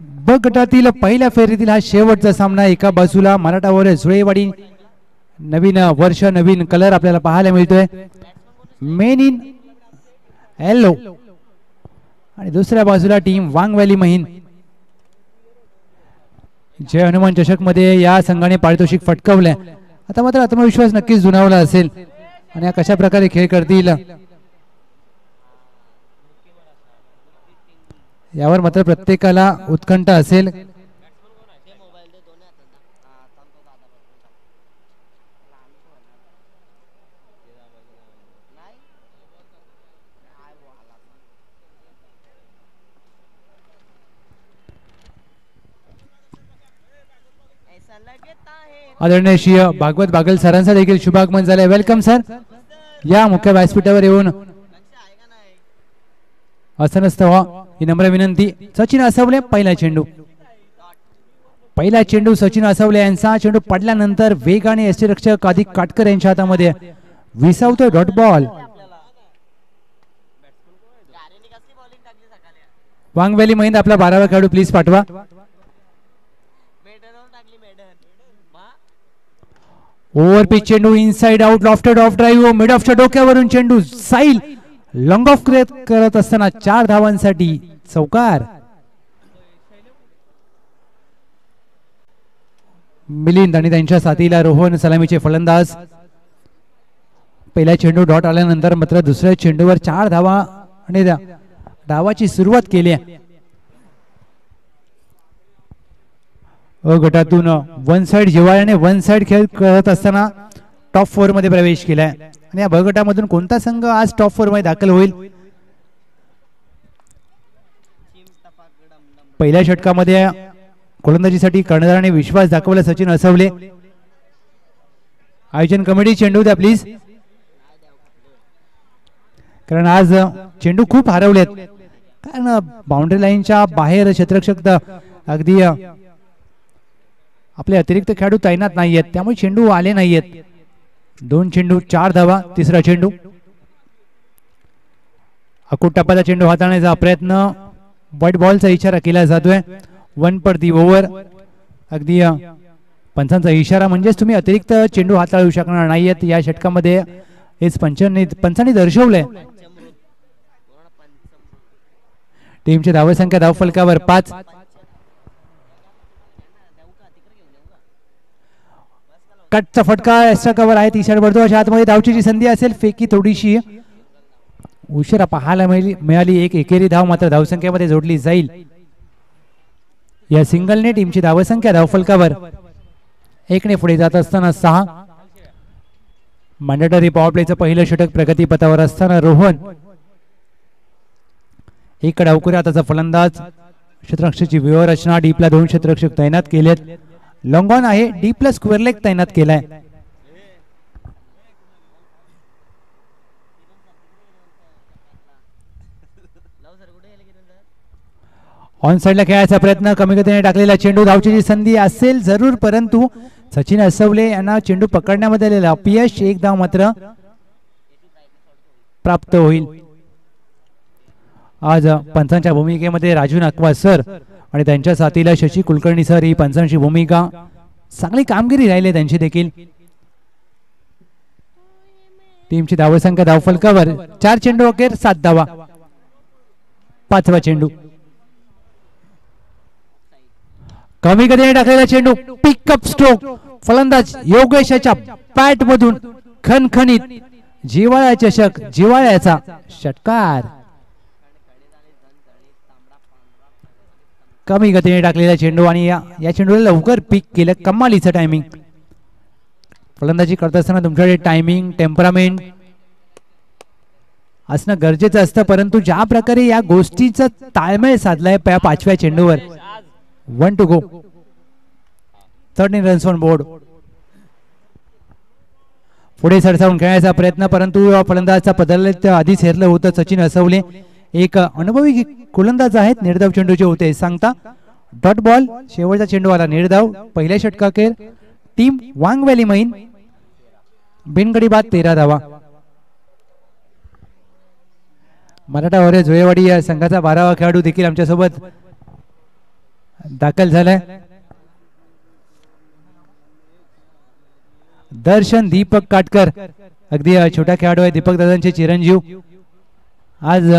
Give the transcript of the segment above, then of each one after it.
ब गटातील पहिल्या फेरीतील हा शेवटचा सामना. एका बाजूला मराठा जुळेवाडी, नवीन वर्ष नवीन कलर आपल्याला पाहायला मिळतोय, मेन इन येलो, आणि दुसऱ्या बाजूला टीम वांग व्हॅली महिन. जय हनुमान चषक मध्ये या संघाने पारितोषिक फटकावले. आता मात्र आत्मविश्वास नक्कीच जुनावला असेल आणि कशा प्रकारे खेळ करतील यावर मात्र प्रत्येकाला उत्कंठा असेल. आदरणीय श्री भागवत बागल सरांचा देखील शुभागमन झालंय. Welcome sir. या मुख्य व्यासपीठावर येऊन असं नसतं व्हा ही नम्र विनंती. सचिन असवले पहिला चेंडू. पहिला चेंडू सचिन असवले यांचा. चेंडू पडल्यानंतर वेगाने यष्टीरक्षक अधिक काटकर यांच्या हातामध्ये विसावतो डॉट बॉल. वांग व्हॅली महिंद आपला 12वा खेळाडू प्लीज पाठवा. ओव्हर पिच चेंडू inside out lofted off drive mid ऑफच्या डोक्यावरून चेंडू साईल लॉंग ऑफ करत असताना 4 धावांसाठी चौकार. मिलिंद आणि त्यांच्या साथीला रोहन सलामीचे फलंदाज. पहिला चेंडू डॉट आल्यानंतर मात्र दुसऱ्या चेंडूवर 4 धावा आणि धावाची सुरुवात केली. गटातून वन साइड जिव्हाळ्याने वन साइड खेळ करत असताना टॉप 4 मध्ये प्रवेश केलाय. आणि या ब गटामधून कोणता संघ आज टॉप 4 मध्ये दाखल होईल? पहिल्या षटकामध्ये गोलंदाजीसाठी कर्णधाराने विश्वास दाखवला सचिन असवले. आयोजन कमिटी चेंडू द्या प्लीज, कारण आज चेंडू खूप हरवलेत. कारण बाउंड्री लाईनच्या बाहेर क्षेत्ररक्षक अगदी आपले अतिरिक्त खेळाडू तैनात नाहीयेत, त्यामुळे चेंडू आले नाहीयेत. 2 चेंडू 4 धावा. तिसरा चेंडू अकुट टप्प्याचा चेंडू हाताळण्याचा प्रयत्न, व्हाईट बॉलचा इशारा केला जातोय. 1 पर दी ओव्हर. अगदी पंचांचा इशारा म्हणजेच तुम्ही अतिरिक्त चेंडू हाताळू शकणार नाहीयेत या षटकामध्ये, हेच पंचांनी दर्शवलंय. टीमची धावसंख्या धावफलकावर 5. कटचा फटका एक्स्ट्रा कव्हर आहे. 30 वर्तुळाच्या आतमध्ये धावची संधी असेल. फेकी थोडीशी उशिरा पाहायला मिळाली. एक एकेरी धाव मात्र धावसंख्येमध्ये जोडली जाईल. या सिंगलने टीमची धावसंख्या धावफलकावर 1 ने पुढे जात असताना 6. मॅन्डेटरी पॉवर प्लेचं पहिलं षटक प्रगतीपथावर असताना रोहन एक डावकुऱ्या हाताचा फलंदाज. क्षेत्ररक्षकाची व्यूहरचना डीपला 2 क्षेत्ररक्षक तैनात केलेत. लॉंग ऑन आहे. डीपला स्क्वेअर लेग तैनात केलाय. ऑन साइडला खेळायचा प्रयत्न, कमी गतीने टाकलेला चेंडू. धावची संधी असेल जरूर, परंतु सचिन असवले यांना चेंडू पकडण्यामध्ये आलेलं अपयश. 1 धाव मात्र प्राप्त होईल. आज पंचांच्या भूमिकेमध्ये राजू नाकवा सर आणि त्यांच्या साथीला शशी कुलकर्णी सर ही पंचांची भूमिका. चांगली कामगिरी राहिली त्यांची देखील. टीमची धावसंख्या धावफलकावर 4 चेंडू अखेर 7 धावा. 5वा चेंडू कमी गतीने टाकलेला चेंडू. Pickup stroke. फलंदाज योगेशाच्या पॅट मधून खणखणीत जिव्हाळ्या चषक, जिव्हाळ्याचा षटकार. कमी गतीने टाकलेला चेंडू आणि या चेंडूला लवकर पिक केलं. कमालीचं टायमिंग. फलंदाजी करत असताना तुमच्याकडे टायमिंग, टेम्परामेंट असणं गरजेचं असतं, परंतु ज्या प्रकारे या गोष्टीचा ताळमेळ साधलाय 5व्या चेंडूवर. 1 to go. 13 runs on board. पुढे सरसावून खेळायचा प्रयत्न, परंतु फलंदाजचा पदार्थ आधीच हेरलं होतं सचिन असवले. एक अनुभवी गोलंदाज आहेत. निर्धाव चेंडूचे होते सांगता. Dot ball. शेवटचा चेंडू आला निर्धाव. पहिल्या षटकाखेर टीम वांग व्हॅली महिन बिनगडी बाद 13 धावा. मराठा जुळेवाडी या संघाचा 12वा खेळाडू देखील आमच्या सोबत दाखल झालाय. दर्शन दीपक काटकर अगदी छोटा खेळाडू आहे. दीपक दादांचे चिरंजीव आज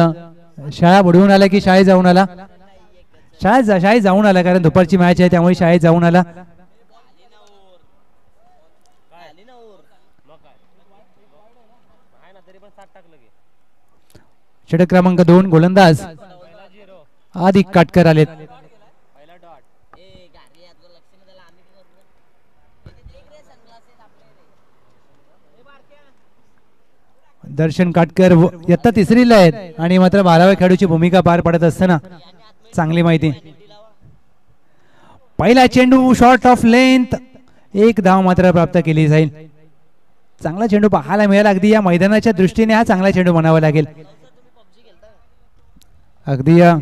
शाळा बुडवून आला की शाळेत जाऊन आला. शाळेत जाऊन आला कारण दुपारची मॅच आहे त्यामुळे शाळेत जाऊन आला. षटक क्रमांक 2 गोलंदाज आदिक काटकर आलेत. दर्शन काटकर इयत्ता तिसरीला आहेत आणि मात्र 12व्या खेळाडूची भूमिका पार पडत असताना चांगली माहिती. पहिला चेंडू शॉर्ट ऑफ लेंथ, एक धाव मात्र प्राप्त केली जाईल. चांगला चेंडू पाहायला मिळाला. अगदी या मैदानाच्या दृष्टीने हा चांगला चेंडू म्हणावा लागेल. अगदी या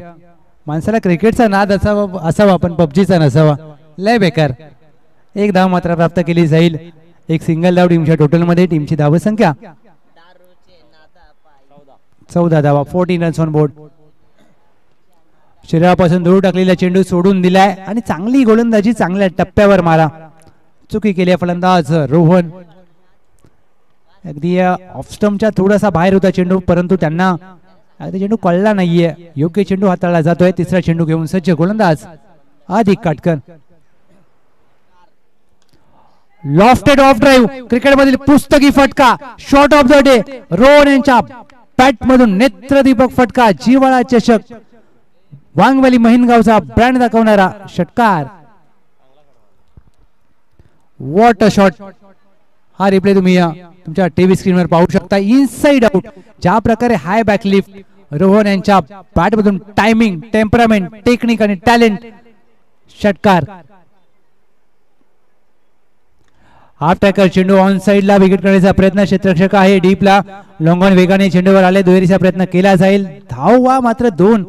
माणसाला क्रिकेटचा नाद असावा पण पबजीचा नसावा. लय बेकार. एक धाव मात्र प्राप्त केली जाईल. एक सिंगल धाव टीमच्या टोटल मध्ये. टीमची धावसंख्या 14 धावा, 14 रन्स ऑन बोर्ड. शरीरापासून दूर टाकलेला चेंडू सोडून दिलाय आणि चांगली गोलंदाजी, चांगल्या टप्प्यावर मारा. चुकी केली फलंदाज रोहन. अगदी ऑफ स्टंपच्या थोडासा बाहेर होता चेंडू परंतु त्यांना अगदी चेंडू कळला नाहीये. योग्य चेंडू हाताळला जातोय. तिसरा चेंडू घेऊन सज्ज गोलंदाज आदिक Katkar. Lofted off drive, cricket मधील पुस्तकी फटका. Shot of the day, Rohan यांच्या बॅट मधून नेत्रदीपक फटका. जिव्हाळा चषक, वांगवली महिनगावचा ब्रँड दाखवणारा षटकार. What a shot. हा रिप्ले तुम्ही तुमच्या टीव्ही स्क्रीनवर पाहू शकता. Inside out. ज्या प्रकारे हाय बॅकलिफ्ट, रोहन यांच्या बॅट मधून टायमिंग, टेम्परामेंट, टेक्निक आणि टॅलेंट. षटकार. हाफ टॅकर चेंडू ऑन साइडला विकेट करण्याचा प्रयत्न. क्षेत्ररक्षक आहे डीपला. लॉंगॉन वेगाने चेंडूवर आले. दुहेरीचा प्रयत्न केला जाईल. धावा मात्र 2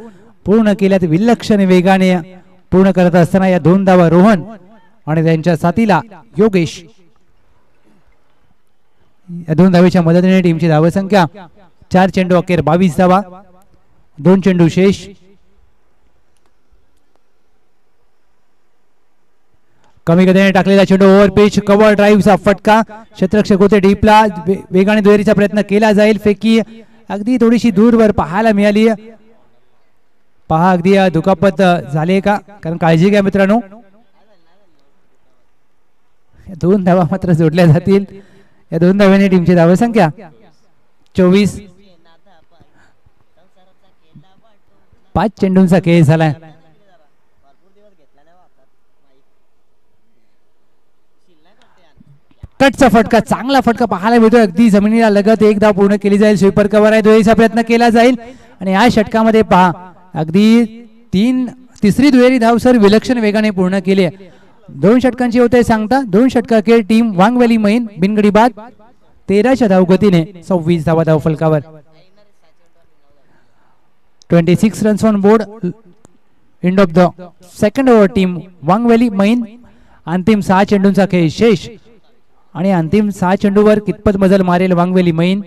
पूर्ण केल्यात. विलक्षण वेगाने पूर्ण करत असताना या 2 धावा रोहन आणि त्यांच्या साथीला योगेश. या 2 धावेच्या मदतीने टीमची धावसंख्या 4 चेंडू अखेर 22 धावा. 2 चेंडू शेष. कमी गतीने टाकलेला चेंडू ओव्हर पिच, कव्हर ड्राईव्हचा फटका. क्षेत्ररक्षक होते डीपला. वेगाने दुहेरीचा प्रयत्न केला जाईल. फेकी अगदी थोडीशी दूरवर पाहायला मिळाली. पहा अगदी दुखापत झाली का, कारण काळजी घ्या मित्रांनो. 2 धावा मात्र जोडल्या जातील. या 2 धाव्याने टीमची धावसंख्या 24. 5 चेंडूंचा खेळ झालाय. कटचा फटका, चांगला फटका पाहायला मिळतोय. अगदी जमिनीला लगत. 1 धाव पूर्ण केली जाईल. स्वीपर कव्हर आहे. दुहेरीचा प्रयत्न केला जाईल आणि या षटकामध्ये पहा अगदी तिसरी दुहेरी धाव सर विलक्षण वेगाने पूर्ण केली. 2 षटकांची होते सांगता. 2 षटकाखेर टीम वांगवली मैन बिनगडी बाद 13च्या धावगतीने 26 धावा धाव फलकावर. 26 runs on board. End of the second over. Team वांगवली मैन. अंतिम 6 चेंडूंचा खेळ शेष आणि अंतिम 6 चेंडूवर कितपत मजल मारेल वांगवली मैन,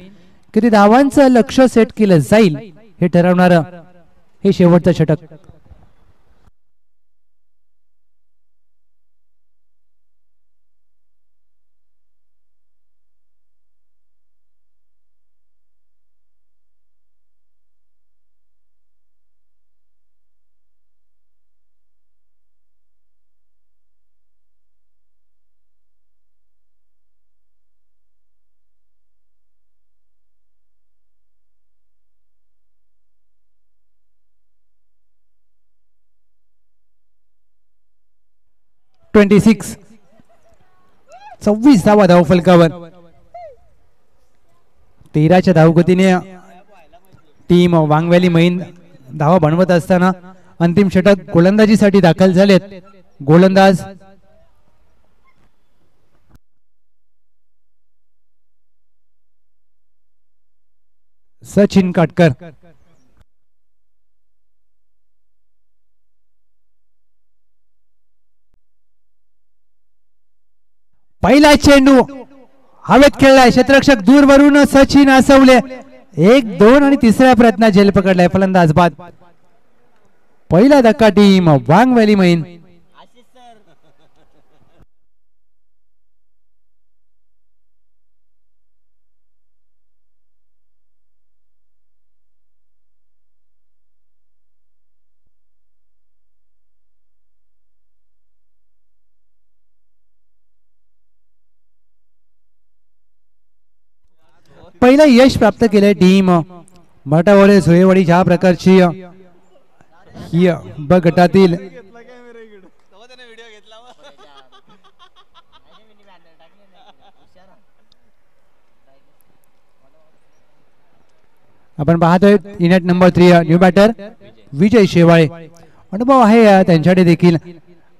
किती धावांचं लक्ष सेट केलं जाईल हे ठरवणारं हे शेवटचं षटक. (26) 26 धावा धाव फलकावर. 13च्या धावगतीने टीम वांगवली मैन धावा बनवत असताना अंतिम षटक गोलंदाजीसाठी दाखल झालेत. गोलंदाज सचिन काटकर. पहिला चेंडू हवेत खेळलाय. क्षेत्ररक्षक दूरवरून सचिन आसवले. 1-2 आणि तिसऱ्या प्रयत्नात झेल पकडलाय. फलंदाज बाद. पहिला धक्का टीम वांग व्हॅली मैन. पहिला यश प्राप्त केले टीम मराठवाडे सोयेवाडी. ज्या प्रकारची ही ब गटातील आपण पाहतोय युनिट नंबर 3 न्यू बॅटर विजय शेवाळे. अनुभव आहे त्यांच्याकडे देखील.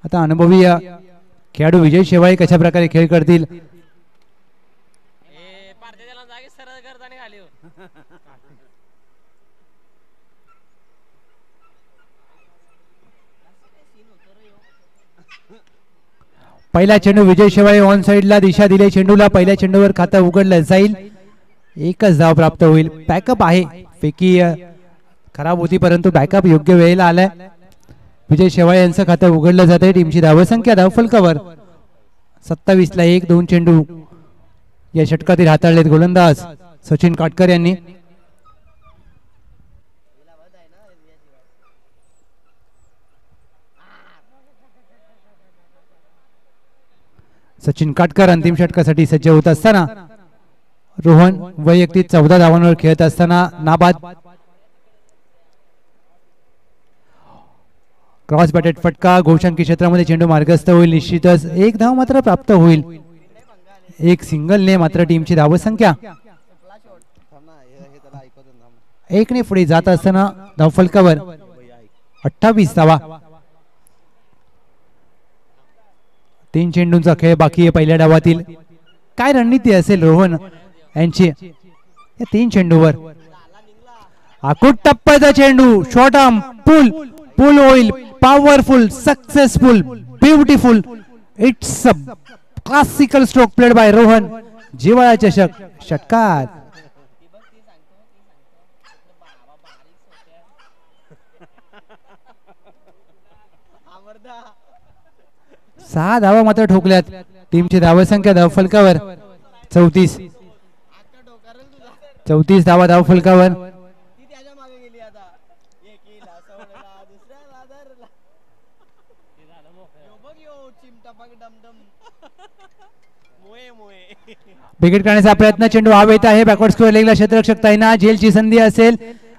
आता अनुभवी खेळाडू विजय शेवाळे कशा प्रकारे खेळ करतील. पहिला चेंडू विजय शेवाळे ऑन साइडला दिशा दिली चेंडूला. पहिल्या चेंडूवर खातं उघडलं जाईल. एकच धाव प्राप्त होईल. बॅकअप आहे. फेकी खराब होती परंतु बॅकअप योग्य वेळेला आलाय. विजय शेवाळे यांचं खातं उघडलं जाते. टीमची धावसंख्या धावफलकावर 27 ला 1. 2 चेंडू या षटकातील हाताळलेत गोलंदाज सचिन काटकर यांनी. सचिन काटकर अंतिम षटकासाठी सज्ज होत असताना रोहन वैयक्तिक 14 धावांवर खेळत असताना नाबाद. क्रॉस बॅटेड फटका गोलशंकी क्षेत्रामध्ये चेंडू मार्गस्थ होईल. निश्चितच 1 धाव मात्र प्राप्त होईल. एक सिंगलने मात्र टीमची धावसंख्या 1 ने पुढे जात असताना धावफलकावर 28 धावा. 3 चेंडूंचा खेळ बाकी आहे पहिल्या डावातील. काय रणनीती असेल रोहन यांची या 3 चेंडूवर. आकुट टप्प्याचा चेंडू शॉर्ट आर्म पुल पुल होईल. Powerful successful beautiful. It's a classical stroke played by Rohan. जिवाळा चषक षटकार. सहा धावा मात्र ठोकल्यात. टीमची धावसंख्या धावफलकावर 34. 34 धावा धावफलकावर. विकेट काढण्याचा प्रयत्न. चेंडू हवेत आहे. बॅकवर्ड स्क्वेअर लेगला क्षेत्ररक्षक ताईना झेलची संधी असेल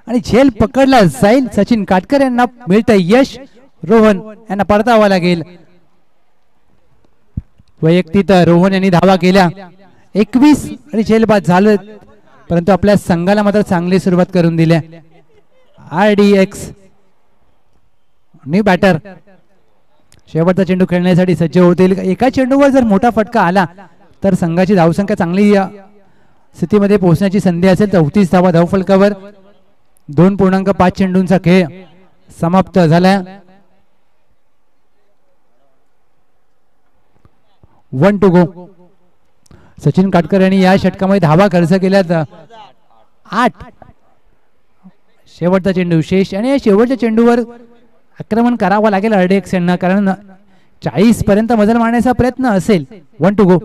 आणि झेल पकडला जाईल. सचिन काटकर यांना मिळतं यश. रोहन यांना परतावा लागेल. वैयक्तिक रोहन यांनी धावा केल्या 21 आणि झेल बाद झालं परंतु आपल्या संघाला मात्र चांगली सुरुवात करून दिल्या. RDX न्यू बॅटर शेवटचा चेंडू खेळण्यासाठी सज्ज होतील. एका चेंडूवर जर मोठा फटका आला तर संघाची धावसंख्या चांगली स्थितीमध्ये पोहोचण्याची संधी असेल. 34 धावा धावफलकावर. 2.5 चेंडूंचा खेळ समाप्त झाला. 1 to go. सचिन काटकर यांनी या षटकामध्ये धावा खर्च केल्यात 8. शेवटचा चेंडू शेष आणि या शेवटच्या चेंडूवर आक्रमण करावं लागेल RDX यांना कारण 40 पर्यंत मजल मारण्याचा प्रयत्न असेल. 1 to go.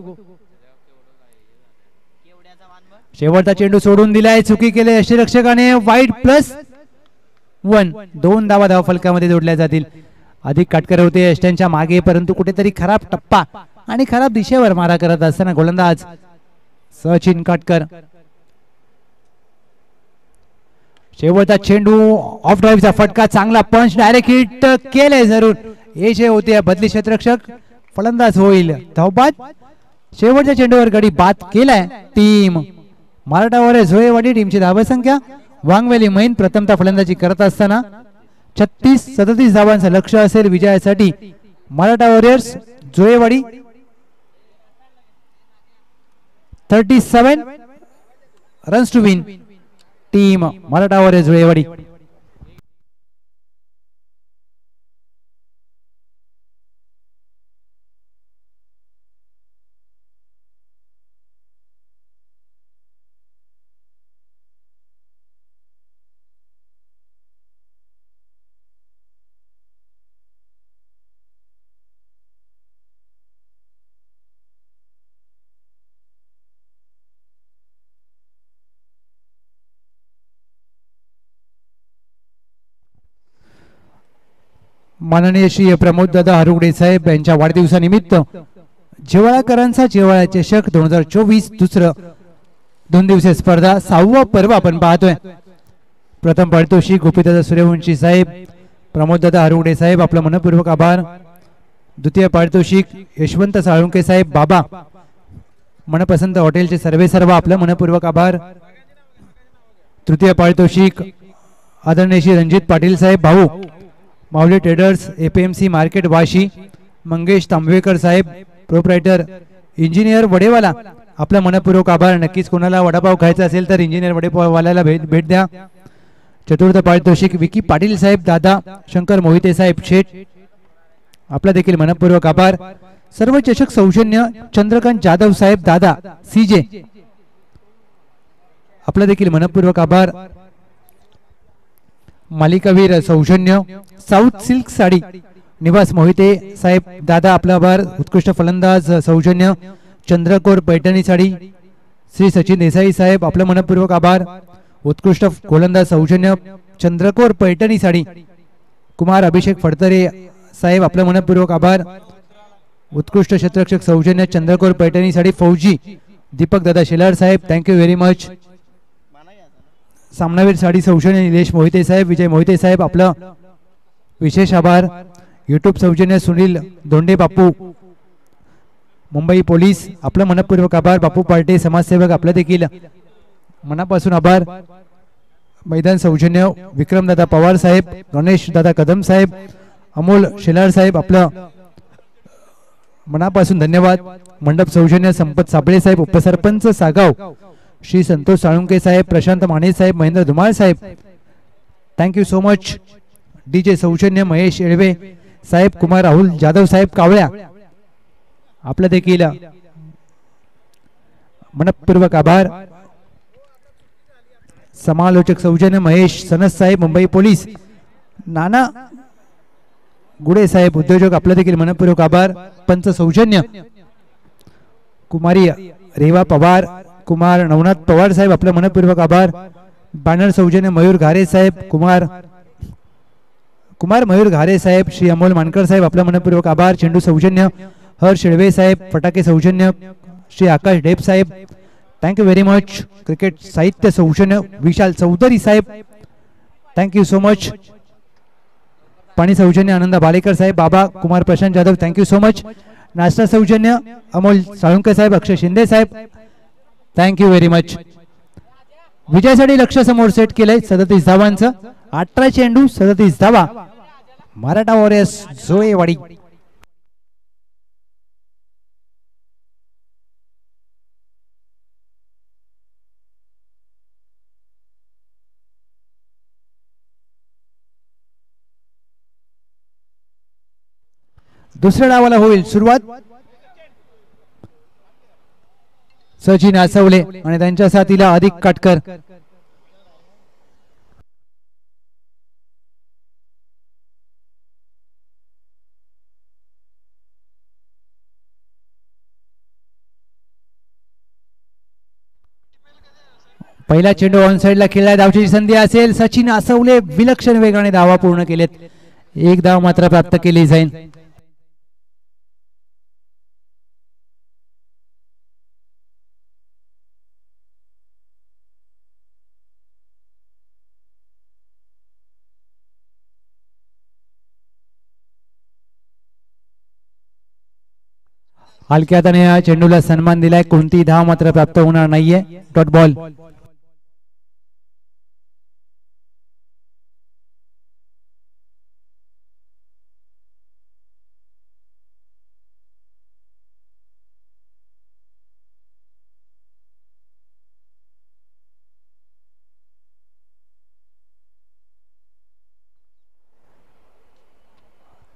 शेवटचा चेंडू सोडून दिलाय. चुकी केली यष्टीरक्षकाने. वाईड +1. 2 धावा धावफलकामध्ये जोडल्या जातील. अधिक काटकर होते यष्ट्यांच्या मागे परंतु कुठेतरी खराब टप्पा आणि खराब दिशेवर मारा करत असताना गोलंदाज सचिन काटकर. शेवटचा चेंडू ऑफ ड्राईव्हचा फटका. चांगला पंच. डायरेक्ट हिट केले जरूर. हे जे होते बदली क्षेत्ररक्षक फलंदाज होईल. धावबाद. शेवटच्या चेंडूवर गडी बाद केलाय टीम मराठवाडा झोळेवाडी. टीमची धावसंख्या वांगवेली मैन प्रथमतः फलंदाजी करत असताना 36-37 धावांचं लक्ष असेल विजयासाठी. Maratha warriors Zolewadi 37 runs to win. Team Maratha warriors Zolewadi. माननीय श्री प्रमोद दादा हरुगडे साहेब यांच्या वाढदिवसानिमित्त जिव्हाळाकरांचा जिव्हाळा चषक 2024 दुसरं 2 दिवसीय स्पर्धा 6वा पर्व आपण पाहतोय। प्रथम पारितोषिक गोपीदादा सूर्यवंशी साहेब, प्रमोद दादा हरुगडे साहेब आपलं मनपूर्वक आभार। द्वितीय पारितोषिक यशवंत साळुंके साहेब बाबा, मनपसंत हॉटेलचे सर्व आपलं मनपूर्वक आभार। तृतीय पारितोषिक आदरणीय श्री रणजित पाटील साहेब भाऊ, Mauli traders APMC market Vashi, Mangesh Tambavekar साहेब प्रोप्रायटर इंजिनियर वडेवाला आपला मनपूर्वक आभार। नक्कीच कोणाला वडापाव खायचा असेल तर इंजिनियर वडेपाववाल्याला भेट द्या। चतुर्थ पारितोषिक विकी पाटील साहेब दादा, शंकर मोहिते साहेब शेठ आपला देखील मनपूर्वक आभार। सर्व चषक सौजन्य चंद्रकांत जाधव साहेब दादा सीजे आपला देखील मनपूर्वक आभार। मालिकावीर सौजन्य साऊथ सिल्क साडी निवास मोहिते साहेब दादा आपला आभार। उत्कृष्ट फलंदाज सौजन्य चंद्रकोर पैठणी साडी श्री सचिन देसाई साहेब आपलं मनपूर्वक आभार। उत्कृष्ट गोलंदाज सौजन्य चंद्रकोर पैठणी साडी कुमार अभिषेक फडतरे साहेब आपलं मनपूर्वक आभार। उत्कृष्ट क्षेत्ररक्षक सौजन्य चंद्रकोर पैठणी साडी फौजी दीपक दादा शेलार साहेब थँक्यू व्हेरी मच। सामनावीर साडी सौजन्य निलेश मोहिते साहेब, विजय मोहिते साहेब आपलं विशेष आभार। यूट्यूब सौजन्य सुनील दोंडे बापू मुंबई पोलीस आपलं मनपूर्वक आभार। बापू पार्टे समाजसेवक आपलं देखील मनापासून आभार। मैदान सौजन्य विक्रम दादा पवार साहेब, गणेश दादा कदम साहेब, अमोल शेलार साहेब आपलं मनापासून धन्यवाद। मंडप सौजन्य संपत साबळे साहेब, उपसरपंच सागाव श्री संतोष साळुंके साहेब, प्रशांत माने साहेब, महेंद्र धुमाळ साहेब थँक्यू सो मच। डीजे सौजन्य महेश येळवे साहेब, कुमार राहुल जाधव साहेब कावळ्या आपलं देखील मनपूर्वक आभार। समालोचक सौजन्य महेश सनस साहेब मुंबई पोलीस, नाना गुडे साहेब उद्योजक आपलं देखील मनपूर्वक आभार। पंच सौजन्य कुमारी रेवा पवार, कुमार नवनाथ पवार साहेब आपलं मनपूर्वक आभार। बॅनर सौजन्य मयूर घारे साहेब, कुमार मयूर घारे साहेब, श्री अमोल मानकर साहेब आपलं मनपूर्वक आभार। चेंडू सौजन्य हर्ष शेळवे साहेब, फटाके सौजन्य श्री आकाश डेप साहेब थँक्यू व्हेरी मच। क्रिकेट साहित्य सौजन्य विशाल चौधरी साहेब थँक्यू सो मच। पाणी सौजन्य आनंदा बालेकर साहेब, बाबा Kumar Prashant Jadhav thank you so much. नाश्ता सौजन्य अमोल साळुंके साहेब, अक्षय शिंदे साहेब थँक्यू व्हेरी मच। विजयासाठी लक्ष समोर सेट केलंय 37 धावांचं, 18 चेंडू 37 धावा। मराठा वॉरियर्स जोळेवाडी। दुसऱ्या डावाला होईल सुरुवात। सचिन आसवले आणि त्यांच्या साथीला अधिक काटकर। पहिला चेंडू ऑन साइडला खेळला, धावची संधी असेल। सचिन आसवले विलक्षण वेगाने धावा पूर्ण केलेत, एक धाव मात्र प्राप्त केली जाईल। हलक्या हाताने या चेंडूला सन्मान दिलाय, कोणती धाव मात्र प्राप्त होणार नाहीये। Dot ball.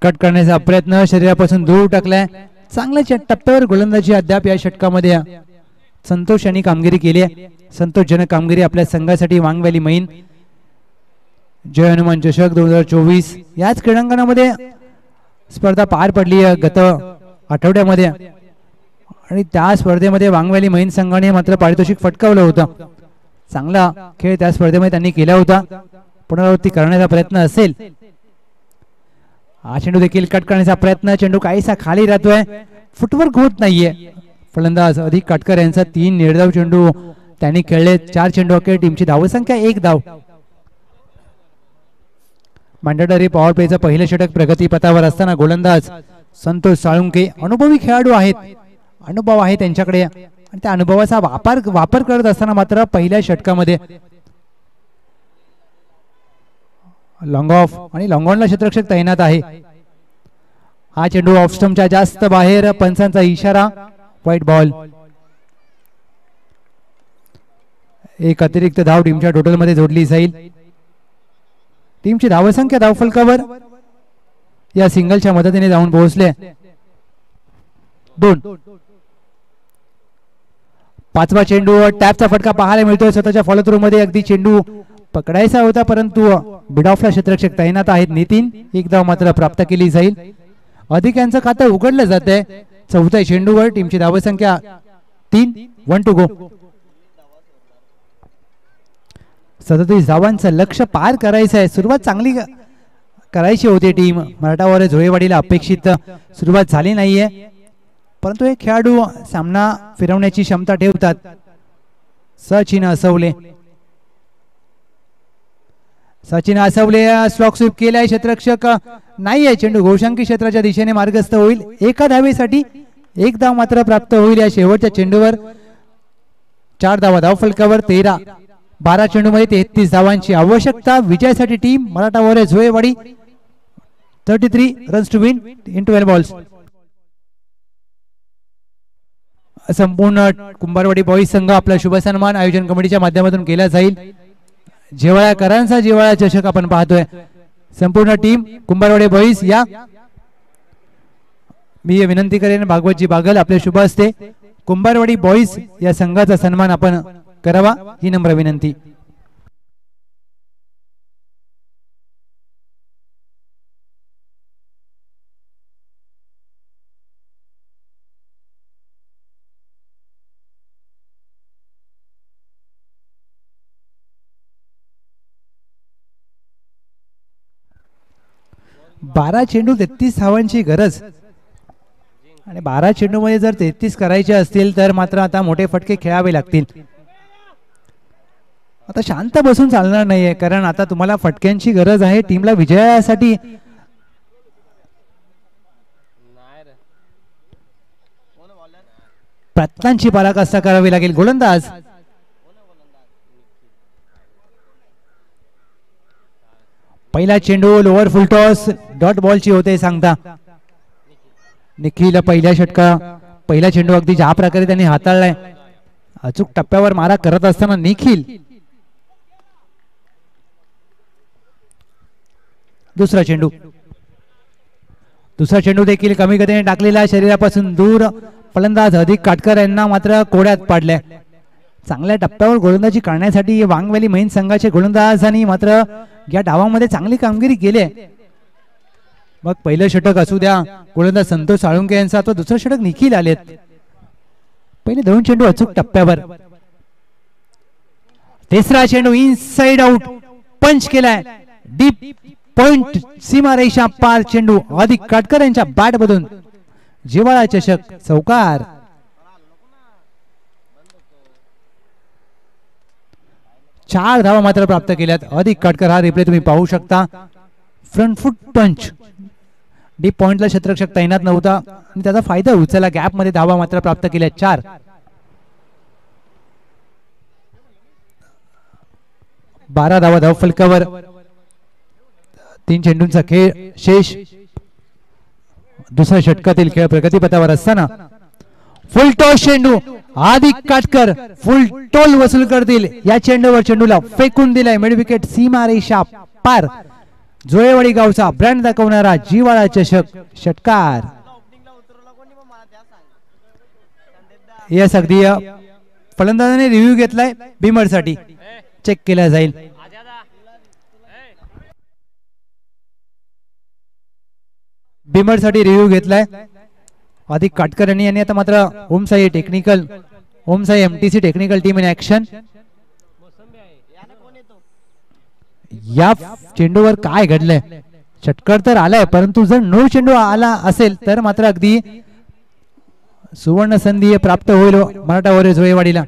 कट करण्याचा प्रयत्न शरीरापासून दूर टाकलाय। चांगल्या टप्प्यावर गोलंदाजी अद्याप या षटकामध्ये संतोष यांनी कामगिरी केली आहे। संतोषजनक कामगिरी आपल्या संघासाठी वांगवॅली मैन जय हनुमान चषक 2024 याच क्रीडांगणामध्ये स्पर्धा पार पडली आहे गत आठवड्यामध्ये आणि त्या स्पर्धेमध्ये वांगवॅली मैन संघाने मात्र पारितोषिक फटकावलं होतं। चांगला खेळ त्या स्पर्धेमध्ये त्यांनी केला होता, पुनरावृत्ती करण्याचा प्रयत्न असेल। हा चेंडू देखील कट करण्याचा प्रयत्न, चेंडू काहीसा खाली राहतोय, फुटवर्क होत नाहीये. फलंदाज अधिक काटकर यांचा 3 निर्धाव चेंडू त्यांनी खेळले. 4 चेंडू अखेर टीमची धावसंख्या 1 धाव. मॅन्डेटरी पॉवर प्लेचं पहिलं षटक प्रगतीपथावर असताना गोलंदाज संतोष साळुंके अनुभवी खेळाडू आहेत, अनुभव आहे त्यांच्याकडे आणि त्या अनुभवाचा वापर करत असताना मात्र पहिल्या षटकामध्ये लॉंग ऑफ आणि लॉंग ऑनला क्षेत्ररक्षक तैनात आहे. हा चेंडू ऑफ स्टंपच्या जास्त बाहेर, पंचांचा इशारा, व्हाईट बॉल. एक अतिरिक्त धाव टीमच्या टोटल मध्ये जोडली जाईल. टीमची धावसंख्या धावफलकावर या सिंगलच्या मदतीने जाऊन पोहोचले 2. पाचवा चेंडू टॅपचा फटका पाहायला मिळतोय. स्वतःच्या फॉलो थ्रू मध्ये अगदी चेंडू पकडायचा होता परंतु बिडॉफला क्षेत्ररक्षक तैनात आहेत. नितीन, 1 धाव मात्र प्राप्त केली जाईल. अधिक यांचं खातं उघडलं जात आहे. चौथ्या चेंडूवर टीमची धावसंख्या 3. 1 टू गो. 37 धावांचं लक्ष्य पार करायचं आहे. सुरुवात चांगली करायची होती टीम मराठावारे झोळेवाडीला. अपेक्षित सुरुवात झाली नाहीये परंतु हे खेळाडू सामना फिरवण्याची क्षमता ठेवतात. सचिन असवले, सचिन असवले स्ट्रोक स्वीप केलाय. क्षेत्ररक्षक नाहीये. चेंडू घोषांकी क्षेत्राच्या दिशेने मार्गस्थ होईल. 1 धावेसाठी 1 धाव मात्र प्राप्त होईल. या शेवटच्या चेंडूवर 4 धावा धावफलकावर. 12 चेंडूमध्ये 33 धावांची आवश्यकता. विजयासाठी टीम मराठावारे Zolewadi 33 runs to win in 12 balls. संपूर्ण कुंभारवाडी बॉईज संघ आपला शुभ सन्मान आयोजन कमिटीच्या माध्यमातून केला जाईल. जेवाळ्याकरांचा जेवाळा चषक आपण पाहतोय. संपूर्ण टीम कुंभारवाडी बॉईज या. मी विनंती करेन भागवतजी बागल आपले शुभ असते कुंभारवाडी बॉईज या संघाचा सन्मान आपण करावा ही नम्र विनंती. बारा चेंडू 33 धावांची गरज आणि 12 चेंडू मध्ये जर 33 करायचे असतील तर मात्र आता मोठे फटके खेळावे लागतील. आता शांत बसून चालणार नाहीये कारण आता तुम्हाला फटक्यांची गरज आहे टीमला विजयासाठी. प्रयत्नांची पराकाष्ठा करावी लागेल. गोलंदाज पहिला चेंडू लोअर फुल टॉस डॉट बॉलची होते सांगता. निखिल पहिला चेंडू अगदी ज्या प्रकारे त्यांनी हाताळलाय अचूक टप्प्यावर मारा करत असताना निखिल. दुसरा चेंडू देखील कमी गतीने टाकलेला, शरीरापासून दूर. फलंदाज अधिक काटकर यांना मात्र कोड्यात पाडले. चांगल्या टप्प्यावर गोलंदाजी करण्यासाठी वांगवेली महिन संघाचे गोलंदाजांनी मात्र या डावामध्ये चांगली कामगिरी केली. मग पहिलं षटक असू द्या गोलंदाज संतोष साळुंके यांचा अथवा दुसरं षटक निखिल आलेत. पहिले 2 चेंडू अचूक टप्प्यावर. तिसरा चेंडू इनसाइड आउट पंच केलाय. डीप पॉइंट सीमारेषा पार चेंडू अधिक काटकर यांच्या बॅट मधून जिव्हाळा चषक चौकार. चार धावा मात्र प्राप्त केल्यात अधिक काटकर. हा रिप्ले तुम्ही पाहू शकता. फ्रंट फुट पंच. डीप पॉइंटला क्षेत्ररक्षक तैनात नव्हता आणि त्याचा फायदा उचलला. गॅप मध्ये धावा मात्र प्राप्त केल्या 4. 12 धावा धाव फलकावर. 3 चेंडूंचा खेळ शेष. दुसऱ्या षटकातील खेळ प्रगतीपथावर असताना फुल टॉस चेंडू अधिक काटकर फुल टोल वसूल करतील. या चेंडूवर चेंडूला फेकून दिलाय. मिड विकेट सीमारेषा पार. जोळेवाडी गावचा ब्रँड दाखवणारा जिव्हाळा चषक षटकार. यस अगदी फलंदाजाने रिव्ह्यू घेतलाय बिमर साठी चेक केला जाईल. बिमर साठी रिव्ह्यू घेतलाय अधिक काटकर यांनी आता मात्र Om Sai technical Om Sai MTC technical team in action. या चेंडूवर काय घडलंय. षटकार तर आलाय, परंतु जर नो चेंडू आला असेल तर मात्र अगदी सुवर्ण संधी प्राप्त होईल मराठा जोयवाडीला.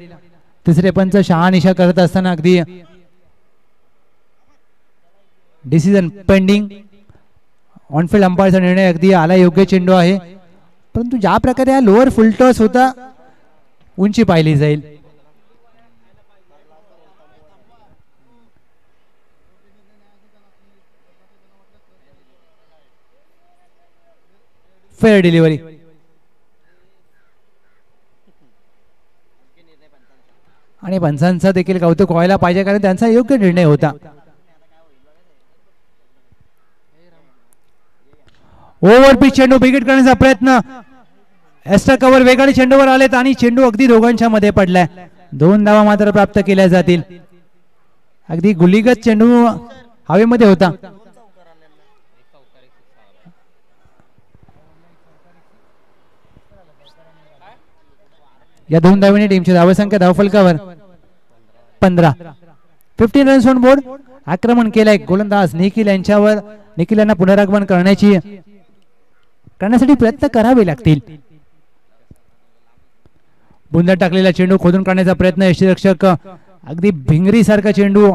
तिसरे पंच शहानिशा करत असताना अगदी डिसिजन पेंडिंग. ऑनफिल्ड अंपायरचा निर्णय अगदी आला, योग्य चेंडू आहे, परंतु ज्या प्रकारे हा लोअर फुलटॉस होता उंची पाहिली जाईल. Fair delivery. आणि पंचांचा देखील कौतुक व्हायला पाहिजे, कारण त्यांचा योग्य निर्णय होता. ओव्हर पिच चेंडू बिगिट करण्याचा प्रयत्न. एक्स्ट्रा कव्हर वेगाने चेंडूवर आलेत आणि चेंडू अगदी दोघांच्या मध्ये पडलाय. 2 धावा मात्र प्राप्त केल्या जातील. अगदी गुलीगत चेंडू हवेमध्ये होता. या 2 धावांनी टीमची धावसंख्या धावफलकावर 15. 15 रन्स ऑन बोर्ड. आक्रमण केलंय गोलंदाज निखिल यांच्यावर. निखिल यांना पुनरागमन करण्यासाठी प्रयत्न करावे लागतील. बुंदर टाकलेला चेंडू खोदून काढण्याचा प्रयत्न. यष्टीरक्षक अगदी भिंगरी सारखा चेंडू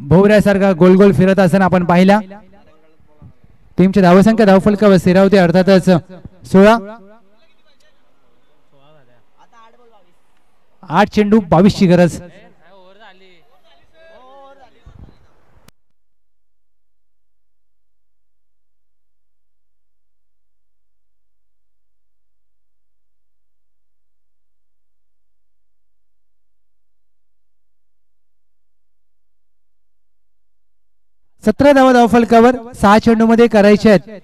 भोवऱ्यासारखा गोल गोल फिरत असताना आपण पाहिला. टीमची धावसंख्या धावफलकावर स्थिरावते अर्थातच 16. 8 चेंडू 22 ची गरज. सतरा धावा धावफलकावर. 6 चेंडू मध्ये करायचे आहेत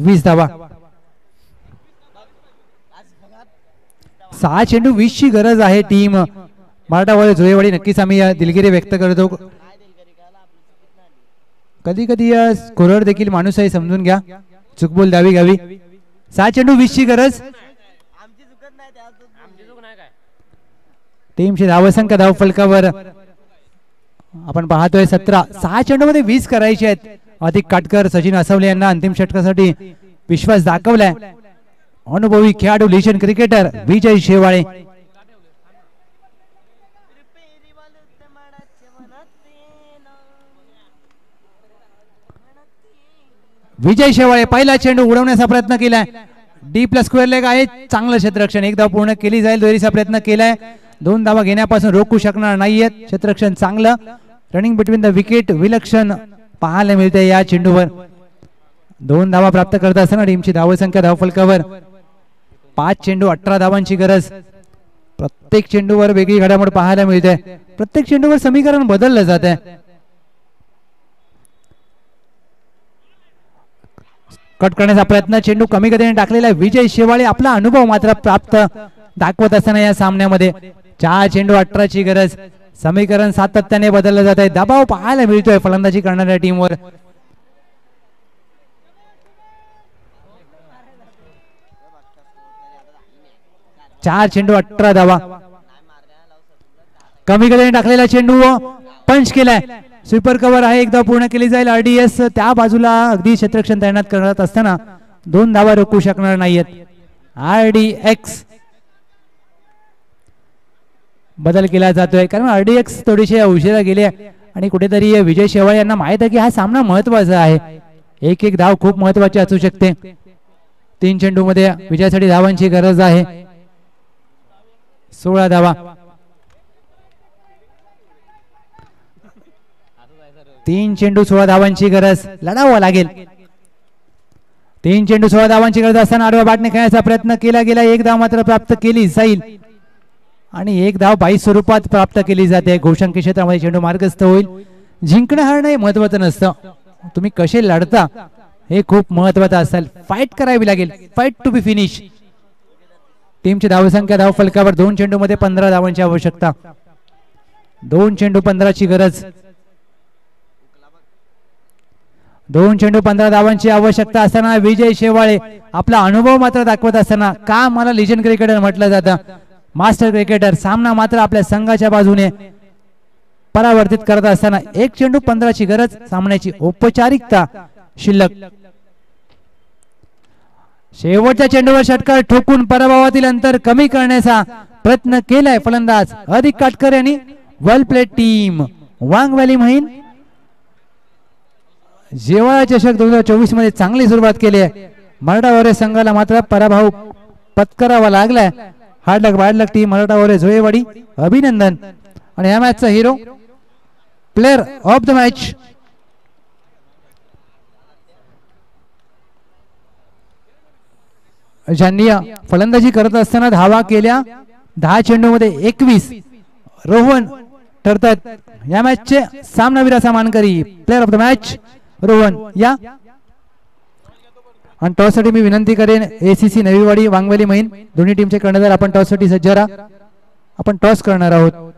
20 धावा. 6 चेंडू 20 ची गरज आहे टीम मराठा जोयवाडी. नक्कीच आम्ही दिलगिरी व्यक्त करतो. कधी कधी स्कोरर देखील माणूस आहे, समजून घ्या, चुकबोल द्यावी घ्यावी. 6 चेंडू 20 ची गरज. टीमची धावसंख्या धावफलकावर आपण पाहतोय 17. 6 चेंडू मध्ये 20 करायचे आहेत. अधिक काटकर सचिन असवले यांना अंतिम षटकासाठी विश्वास दाखवलाय. अनुभवी खेळाडू लेजंड क्रिकेटर विजय शेवाळे. विजय शेवाळे पहिला चेंडू उडवण्याचा प्रयत्न केलाय. डी प्लस स्क्वेअर लेग आहे, चांगलं क्षेत्ररक्षण. 1 धाव पूर्ण केली जाईल. दोरीचा प्रयत्न केलाय. 2 धावा घेण्यापासून रोखू शकणार नाहीयेत. क्षेत्ररक्षण चांगलं. रनिंग बिटवीन द विकेट विलक्षण पाहायला मिळते या चेंडूवर. 2 धावा प्राप्त करत असताना टीमची धावसंख्या धावफलकावर 5 चेंडू 18 धावांची गरज. प्रत्येक चेंडूवर वेगळी घडामोड पाहायला मिळते. प्रत्येक चेंडूवर समीकरण बदललं जात आहे. कट करण्याचा प्रयत्न. चेंडू कमी गतीने टाकलेला विजय शेवाळे. आपला अनुभव मात्र प्राप्त दाखवत असताना या सामन्यामध्ये 4 चेंडू 18 ची गरज. समीकरण सातत्याने बदललं जात आहे. दबाव पाहायला मिळतोय फलंदाजी करणाऱ्या टीमवर. चार चेंडू 18 धावा. कमी गतीने टाकलेला चेंडू पंच केलाय. स्वीपर कव्हर आहे, 1 धाव पूर्ण केली जाईल. आरडीएस त्या बाजूला अगदी क्षेत्ररक्षण तैनात करत असताना 2 धावा रोखू शकणार नाहीयेत. आरडीएक्स बदल केला जातोय, कारण आरडीएक्स थोडीशी उशिरा गेले आणि कुठेतरी विजय शेवाळे यांना माहित आहे की हा सामना महत्वाचा आहे. एक एक धाव खूप महत्वाची असू शकते. 3 चेंडू मध्ये विजयासाठी धावांची गरज आहे. 16 धावा. 3 चेंडू 16 धावांची गरज. लढावं लागेल. 3 चेंडू 16 धावांची गरज असताना आडव्या बॅटने खेळण्याचा प्रयत्न केला गेला. 1 धाव मात्र प्राप्त केली जाईल आणि 1 धाव 22 स्वरूपात प्राप्त केली जाते. घोषंकी क्षेत्रामध्ये चेंडू मार्गस्थ होईल. जिंकणं हारणं हे महत्वाचं नसतं, तुम्ही कसे लढता हे खूप महत्वाचं असेल. फाईट करावी लागेल. Fight to be finish. टीमची धावसंख्या धाव फलकावर 2 चेंडू मध्ये 15 धावांची आवश्यकता. 2 चेंडू 15 ची गरज. 2 चेंडू 15 धावांची आवश्यकता असताना विजय शेवाळे आपला अनुभव मात्र दाखवत असताना, का मला लिजंड क्रिकेटर म्हटलं जातं, मास्टर क्रिकेटर, सामना मात्र आपल्या संघाच्या बाजूने. परावर्तित करत असताना 1 चेंडू 15ची गरज, सामन्याची औपचारिकता शिल्लक. शेवटच्या चेंडूवर षटकार ठोकून पराभवातील अंतर कमी करण्याचा प्रयत्न केलाय फलंदाज अधिक काटकर यांनी. वेल प्लेड टीम. वांग व्हॅली म्हैन जेव्हा चषक 2024 मध्ये चांगली सुरुवात केली आहे. मराठा वॉरियर्स संघाला मात्र पराभव पत्करावा लागलाय. Hard luck wide luck team Maratha warriors Joyewadi. अभिनंदन. आणि या मॅचचा hero player of the match ज्यांनी फलंदाजी करत असताना धावा केल्या 10 चेंडूमध्ये 21 रोहन ठरतात या मॅचचे सामनावीराचा मानकरी. Player of the match Rohan या. आणि टॉस साठी मी विनंती करेन एसीसी नवीवाडी वांगवली मैन दोन्ही टीमचे कर्णधार आपण टॉस साठी सज्ज राहा. आपण टॉस करणार आहोत.